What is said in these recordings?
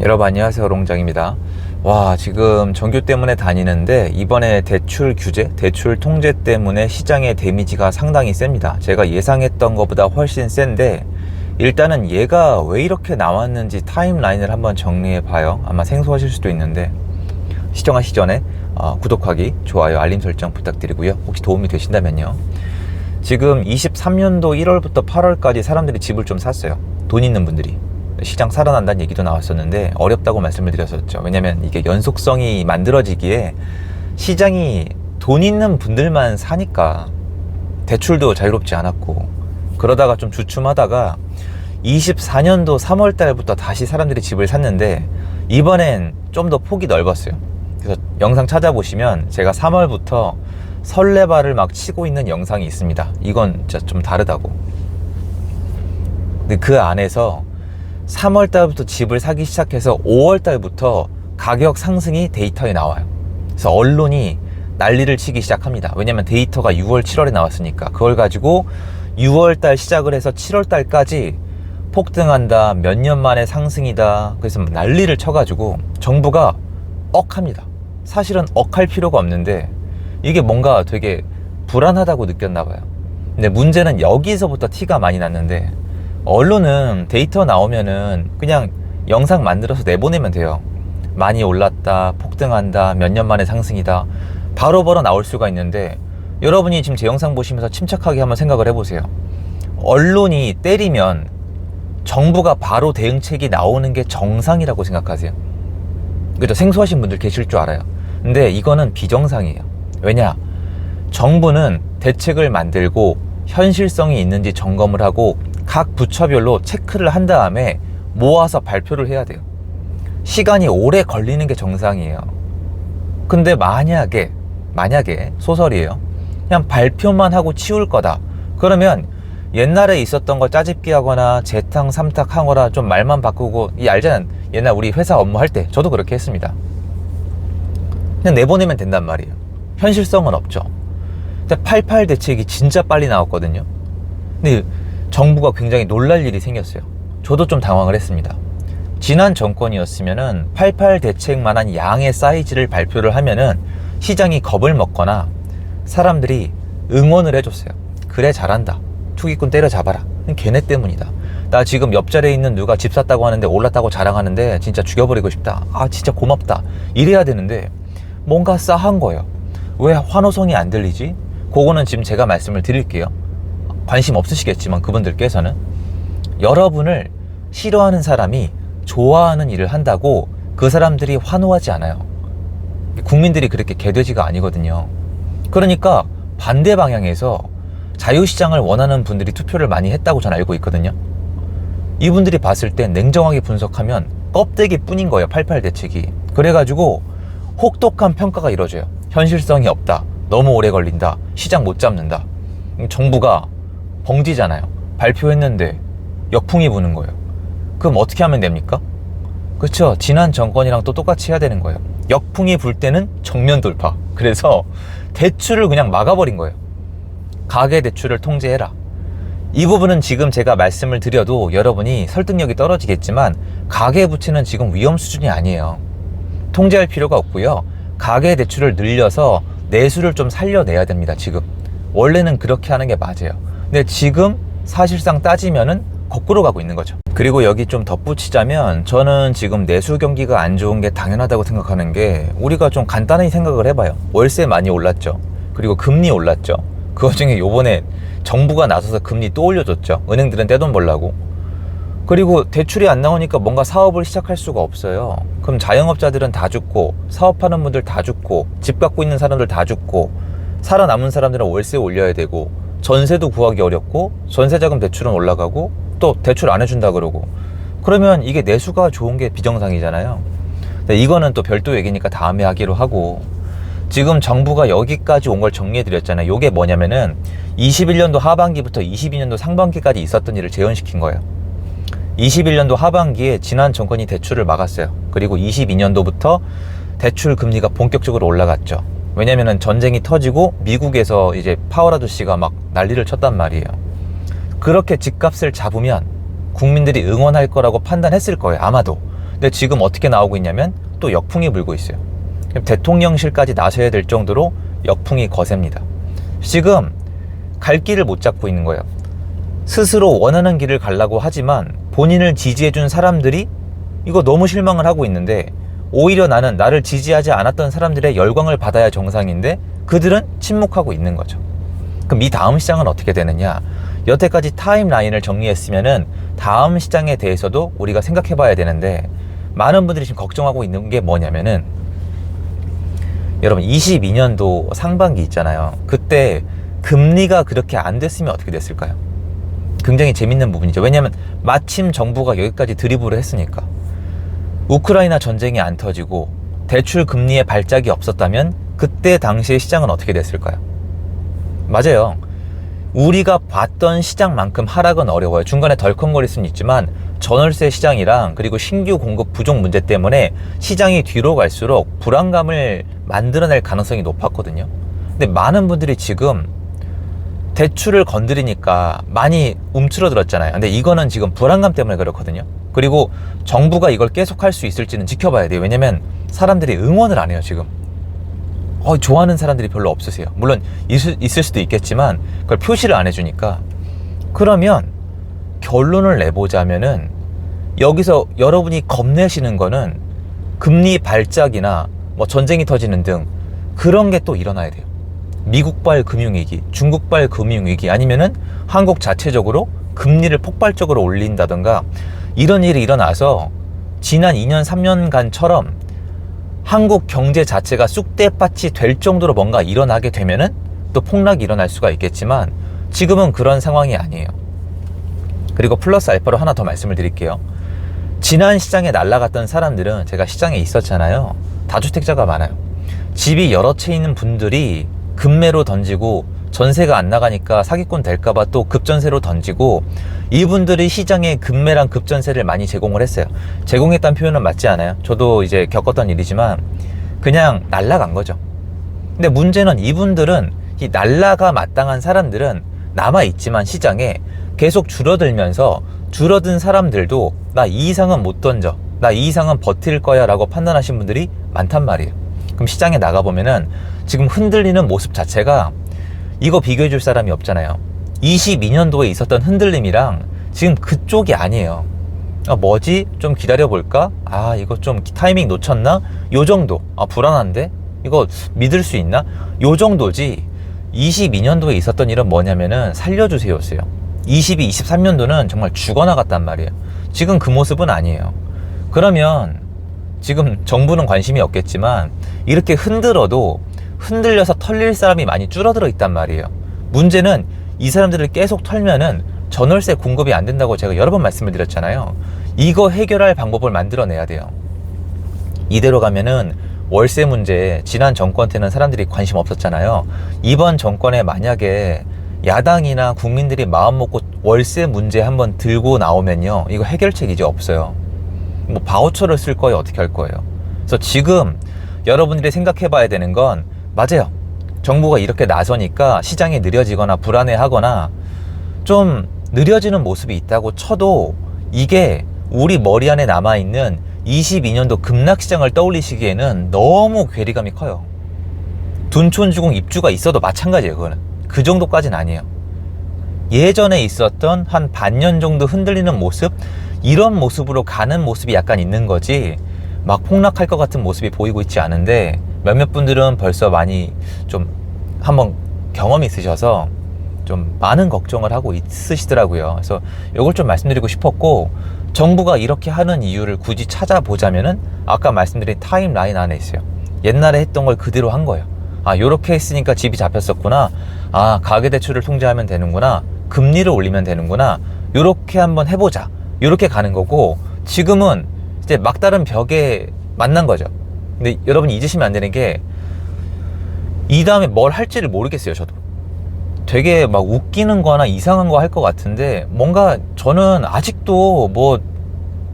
여러분 안녕하세요, 롱장입니다. 와, 지금 정규 때문에 다니는데 이번에 대출 규제, 대출 통제 때문에 시장의 데미지가 상당히 셉니다. 제가 예상했던 것보다 훨씬 센데, 일단은 얘가 왜 이렇게 나왔는지 타임라인을 한번 정리해 봐요. 아마 생소하실 수도 있는데 시청하시기 전에 구독하기, 좋아요, 알림 설정 부탁드리고요. 혹시 도움이 되신다면요. 지금 23년도 1월부터 8월까지 사람들이 집을 좀 샀어요. 돈 있는 분들이. 시장 살아난다는 얘기도 나왔었는데 어렵다고 말씀을 드렸었죠. 왜냐면 이게 연속성이 만들어지기에 시장이 돈 있는 분들만 사니까 대출도 자유롭지 않았고, 그러다가 좀 주춤하다가 24년도 3월 달부터 다시 사람들이 집을 샀는데 이번엔 좀 더 폭이 넓었어요. 그래서 영상 찾아보시면 제가 3월부터 설레발을 막 치고 있는 영상이 있습니다. 이건 진짜 좀 다르다고. 근데 그 안에서 3월 달부터 집을 사기 시작해서 5월 달부터 가격 상승이 데이터에 나와요. 그래서 언론이 난리를 치기 시작합니다. 왜냐면 데이터가 6월, 7월에 나왔으니까. 그걸 가지고 6월 달 시작을 해서 7월 달까지 폭등한다, 몇 년 만에 상승이다. 그래서 난리를 쳐가지고 정부가 억합니다. 사실은 억할 필요가 없는데 이게 뭔가 되게 불안하다고 느꼈나 봐요. 근데 문제는 여기서부터 티가 많이 났는데, 언론은 데이터 나오면은 그냥 영상 만들어서 내보내면 돼요. 많이 올랐다, 폭등한다, 몇 년 만에 상승이다, 바로바로 나올 수가 있는데, 여러분이 지금 제 영상 보시면서 침착하게 한번 생각을 해보세요. 언론이 때리면 정부가 바로 대응책이 나오는 게 정상이라고 생각하세요? 그죠? 생소하신 분들 계실 줄 알아요. 근데 이거는 비정상이에요. 왜냐? 정부는 대책을 만들고 현실성이 있는지 점검을 하고 각 부처별로 체크를 한 다음에 모아서 발표를 해야 돼요. 시간이 오래 걸리는 게 정상이에요. 근데 만약에 소설이에요. 그냥 발표만 하고 치울 거다. 그러면 옛날에 있었던 거 짜집기 하거나 재탕 삼탁 하거나 좀 말만 바꾸고, 이 알잖아. 옛날 우리 회사 업무할 때 저도 그렇게 했습니다. 그냥 내보내면 된단 말이에요. 현실성은 없죠. 근데 88 대책이 진짜 빨리 나왔거든요. 근데 정부가 굉장히 놀랄 일이 생겼어요. 저도 좀 당황을 했습니다. 지난 정권이었으면은 88 대책만한 양의 사이즈를 발표를 하면은 시장이 겁을 먹거나 사람들이 응원을 해줬어요. 그래, 잘한다, 투기꾼 때려잡아라, 걔네 때문이다, 나 지금 옆자리에 있는 누가 집 샀다고 하는데 올랐다고 자랑하는데 진짜 죽여버리고 싶다, 아 진짜 고맙다, 이래야 되는데 뭔가 싸한 거예요. 왜 환호성이 안 들리지? 그거는 지금 제가 말씀을 드릴게요. 관심 없으시겠지만 그분들께서는, 여러분을 싫어하는 사람이 좋아하는 일을 한다고 그 사람들이 환호하지 않아요. 국민들이 그렇게 개돼지가 아니거든요. 그러니까 반대 방향에서 자유시장을 원하는 분들이 투표를 많이 했다고 저는 알고 있거든요. 이분들이 봤을 땐 냉정하게 분석하면 껍데기 뿐인 거예요, 88 대책이. 그래가지고 혹독한 평가가 이루어져요. 현실성이 없다, 너무 오래 걸린다, 시장 못 잡는다. 정부가 벙지잖아요. 발표했는데 역풍이 부는 거예요. 그럼 어떻게 하면 됩니까? 그렇죠. 지난 정권이랑 또 똑같이 해야 되는 거예요. 역풍이 불 때는 정면 돌파. 그래서 대출을 그냥 막아버린 거예요. 가계대출을 통제해라. 이 부분은 지금 제가 말씀을 드려도 여러분이 설득력이 떨어지겠지만, 가계부채는 지금 위험 수준이 아니에요. 통제할 필요가 없고요. 가계대출을 늘려서 내수를 좀 살려내야 됩니다. 지금 원래는 그렇게 하는 게 맞아요. 근데 지금 사실상 따지면은 거꾸로 가고 있는 거죠. 그리고 여기 좀 덧붙이자면, 저는 지금 내수 경기가 안 좋은 게 당연하다고 생각하는 게, 우리가 좀 간단히 생각을 해봐요. 월세 많이 올랐죠. 그리고 금리 올랐죠. 그 와중에 요번에 정부가 나서서 금리 또 올려줬죠. 은행들은 떼돈 벌라고. 그리고 대출이 안 나오니까 뭔가 사업을 시작할 수가 없어요. 그럼 자영업자들은 다 죽고, 사업하는 분들 다 죽고, 집 갖고 있는 사람들 다 죽고, 살아남은 사람들은 월세 올려야 되고, 전세도 구하기 어렵고, 전세자금 대출은 올라가고, 또 대출 안 해준다 그러고, 그러면 이게 내수가 좋은 게 비정상이잖아요. 근데 이거는 또 별도 얘기니까 다음에 하기로 하고, 지금 정부가 여기까지 온 걸 정리해 드렸잖아요. 요게 뭐냐면은 21년도 하반기부터 22년도 상반기까지 있었던 일을 재현시킨 거예요. 21년도 하반기에 지난 정권이 대출을 막았어요. 그리고 22년도부터 대출 금리가 본격적으로 올라갔죠. 왜냐면은 전쟁이 터지고 미국에서 이제 파월 아저씨가 막 난리를 쳤단 말이에요. 그렇게 집값을 잡으면 국민들이 응원할 거라고 판단했을 거예요, 아마도. 근데 지금 어떻게 나오고 있냐면 또 역풍이 불고 있어요. 대통령실까지 나서야 될 정도로 역풍이 거셉니다. 지금 갈 길을 못 잡고 있는 거예요. 스스로 원하는 길을 가려고 하지만 본인을 지지해준 사람들이 이거 너무 실망을 하고 있는데, 오히려 나는 나를 지지하지 않았던 사람들의 열광을 받아야 정상인데 그들은 침묵하고 있는 거죠. 그럼 이 다음 시장은 어떻게 되느냐? 여태까지 타임라인을 정리했으면은 다음 시장에 대해서도 우리가 생각해 봐야 되는데, 많은 분들이 지금 걱정하고 있는 게 뭐냐면은, 여러분 22년도 상반기 있잖아요. 그때 금리가 그렇게 안 됐으면 어떻게 됐을까요? 굉장히 재밌는 부분이죠. 왜냐하면 마침 정부가 여기까지 드리블을 했으니까. 우크라이나 전쟁이 안 터지고 대출 금리에 발작이 없었다면 그때 당시의 시장은 어떻게 됐을까요? 맞아요. 우리가 봤던 시장만큼 하락은 어려워요. 중간에 덜컹거릴 수는 있지만 전월세 시장이랑 그리고 신규 공급 부족 문제 때문에 시장이 뒤로 갈수록 불안감을 만들어낼 가능성이 높았거든요. 근데 많은 분들이 지금 대출을 건드리니까 많이 움츠러들었잖아요. 근데 이거는 지금 불안감 때문에 그렇거든요. 그리고 정부가 이걸 계속할 수 있을지는 지켜봐야 돼요. 왜냐면 사람들이 응원을 안 해요, 지금. 좋아하는 사람들이 별로 없으세요. 물론 있을 수도 있겠지만 그걸 표시를 안 해주니까. 그러면 결론을 내보자면은, 여기서 여러분이 겁내시는 거는 금리 발작이나 뭐 전쟁이 터지는 등 그런 게 또 일어나야 돼요. 미국발 금융위기, 중국발 금융위기, 아니면은 한국 자체적으로 금리를 폭발적으로 올린다던가 이런 일이 일어나서 지난 2년 3년간처럼 한국 경제 자체가 쑥대밭이 될 정도로 뭔가 일어나게 되면은 또 폭락이 일어날 수가 있겠지만 지금은 그런 상황이 아니에요. 그리고 플러스 알파로 하나 더 말씀을 드릴게요. 지난 시장에 날아갔던 사람들은, 제가 시장에 있었잖아요. 다주택자가 많아요. 집이 여러 채 있는 분들이 급매로 던지고 전세가 안 나가니까 사기꾼 될까봐 또 급전세로 던지고, 이분들이 시장에 급매랑 급전세를 많이 제공을 했어요. 제공했다는 표현은 맞지 않아요. 저도 이제 겪었던 일이지만 그냥 날라간 거죠. 근데 문제는 이분들은, 이 날라가 마땅한 사람들은 남아있지만 시장에 계속 줄어들면서 줄어든 사람들도 나 이 이상은 못 던져, 나 이 이상은 버틸 거야 라고 판단하신 분들이 많단 말이에요. 그럼 시장에 나가보면은 지금 흔들리는 모습 자체가, 이거 비교해 줄 사람이 없잖아요. 22년도에 있었던 흔들림이랑 지금 그쪽이 아니에요. 뭐지? 좀 기다려볼까? 이거 좀 타이밍 놓쳤나? 요 정도. 불안한데? 이거 믿을 수 있나? 요 정도지. 22년도에 있었던 일은 뭐냐면은 살려주세요였어요. 23년도는 정말 죽어나갔단 말이에요. 지금 그 모습은 아니에요. 그러면 지금 정부는 관심이 없겠지만 이렇게 흔들어도 흔들려서 털릴 사람이 많이 줄어들어 있단 말이에요. 문제는 이 사람들을 계속 털면은 전월세 공급이 안 된다고 제가 여러 번 말씀을 드렸잖아요. 이거 해결할 방법을 만들어내야 돼요. 이대로 가면은 월세 문제, 지난 정권 때는 사람들이 관심 없었잖아요. 이번 정권에 만약에 야당이나 국민들이 마음 먹고 월세 문제 한번 들고 나오면요, 이거 해결책이 이제 없어요. 뭐 바우처를 쓸 거예요? 어떻게 할 거예요? 그래서 지금 여러분들이 생각해 봐야 되는 건, 맞아요, 정부가 이렇게 나서니까 시장이 느려지거나 불안해하거나 좀 느려지는 모습이 있다고 쳐도, 이게 우리 머리 안에 남아있는 22년도 급락시장을 떠올리시기에는 너무 괴리감이 커요. 둔촌주공 입주가 있어도 마찬가지예요. 그거는 그 정도까지는 아니에요. 예전에 있었던 한 반년 정도 흔들리는 모습, 이런 모습으로 가는 모습이 약간 있는 거지, 막 폭락할 것 같은 모습이 보이고 있지 않은데, 몇몇 분들은 벌써 많이 좀 한번 경험이 있으셔서 좀 많은 걱정을 하고 있으시더라고요. 그래서 이걸 좀 말씀드리고 싶었고, 정부가 이렇게 하는 이유를 굳이 찾아보자면은 아까 말씀드린 타임라인 안에 있어요. 옛날에 했던 걸 그대로 한 거예요. 요렇게 했으니까 집이 잡혔었구나. 가계대출을 통제하면 되는구나. 금리를 올리면 되는구나. 요렇게 한번 해보자. 요렇게 가는 거고, 지금은 이제 막다른 벽에 만난 거죠. 근데 여러분이 잊으시면 안 되는 게, 이 다음에 뭘 할지를 모르겠어요. 저도 되게 막 웃기는 거나 이상한 거 할 것 같은데, 뭔가 저는 아직도 뭐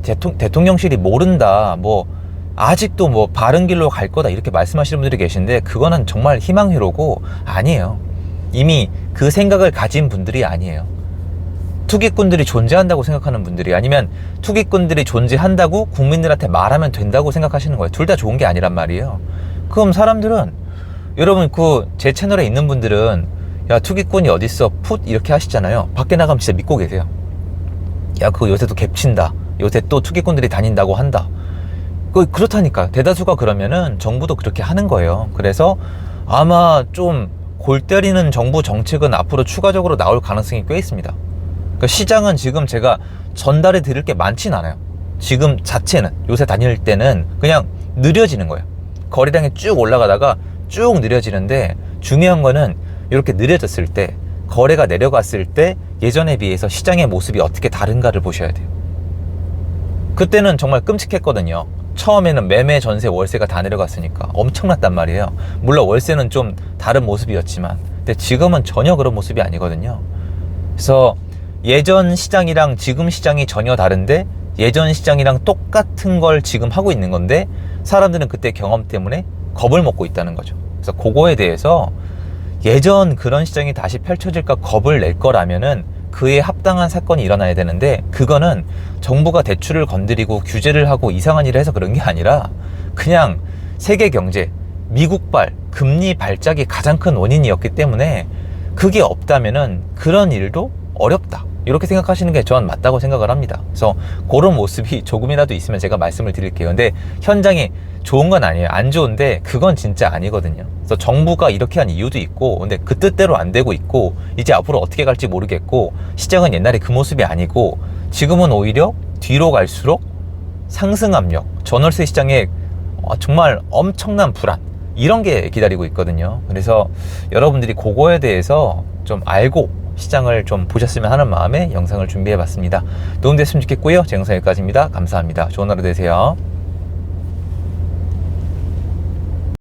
대통령실이 모른다, 뭐 아직도 뭐 바른 길로 갈 거다 이렇게 말씀하시는 분들이 계신데, 그거는 정말 희망회로고 아니에요. 이미 그 생각을 가진 분들이 아니에요. 투기꾼들이 존재한다고 생각하는 분들이, 아니면 투기꾼들이 존재한다고 국민들한테 말하면 된다고 생각하시는 거예요. 둘 다 좋은 게 아니란 말이에요. 그럼 사람들은, 여러분 그 제 채널에 있는 분들은 야 투기꾼이 어딨어 풋 이렇게 하시잖아요. 밖에 나가면 진짜 믿고 계세요. 야 그거 요새도 갭친다, 요새 또 투기꾼들이 다닌다고 한다. 그렇다니까. 대다수가 그러면은 정부도 그렇게 하는 거예요. 그래서 아마 좀 골 때리는 정부 정책은 앞으로 추가적으로 나올 가능성이 꽤 있습니다. 그러니까 시장은 지금 제가 전달해 드릴 게 많진 않아요. 지금 자체는, 요새 다닐 때는 그냥 느려지는 거예요. 거래량이 쭉 올라가다가 쭉 느려지는데, 중요한 거는 이렇게 느려졌을 때, 거래가 내려갔을 때 예전에 비해서 시장의 모습이 어떻게 다른가를 보셔야 돼요. 그때는 정말 끔찍했거든요. 처음에는 매매, 전세, 월세가 다 내려갔으니까 엄청났단 말이에요. 물론 월세는 좀 다른 모습이었지만, 근데 지금은 전혀 그런 모습이 아니거든요. 그래서 예전 시장이랑 지금 시장이 전혀 다른데, 예전 시장이랑 똑같은 걸 지금 하고 있는 건데, 사람들은 그때 경험 때문에 겁을 먹고 있다는 거죠. 그래서 그거에 대해서 예전 그런 시장이 다시 펼쳐질까 겁을 낼 거라면은 그에 합당한 사건이 일어나야 되는데, 그거는 정부가 대출을 건드리고 규제를 하고 이상한 일을 해서 그런 게 아니라 그냥 세계 경제, 미국발 금리 발작이 가장 큰 원인이었기 때문에, 그게 없다면은 그런 일도 어렵다, 이렇게 생각하시는 게 저는 맞다고 생각을 합니다. 그래서 그런 모습이 조금이라도 있으면 제가 말씀을 드릴게요. 근데 현장이 좋은 건 아니에요. 안 좋은데 그건 진짜 아니거든요. 그래서 정부가 이렇게 한 이유도 있고, 근데 그 뜻대로 안 되고 있고, 이제 앞으로 어떻게 갈지 모르겠고, 시장은 옛날에 그 모습이 아니고 지금은 오히려 뒤로 갈수록 상승 압력, 전월세 시장에 정말 엄청난 불안, 이런 게 기다리고 있거든요. 그래서 여러분들이 그거에 대해서 좀 알고 시장을 좀 보셨으면 하는 마음에 영상을 준비해 봤습니다. 도움됐으면 좋겠고요. 제 영상 여기까지입니다. 감사합니다. 좋은 하루 되세요.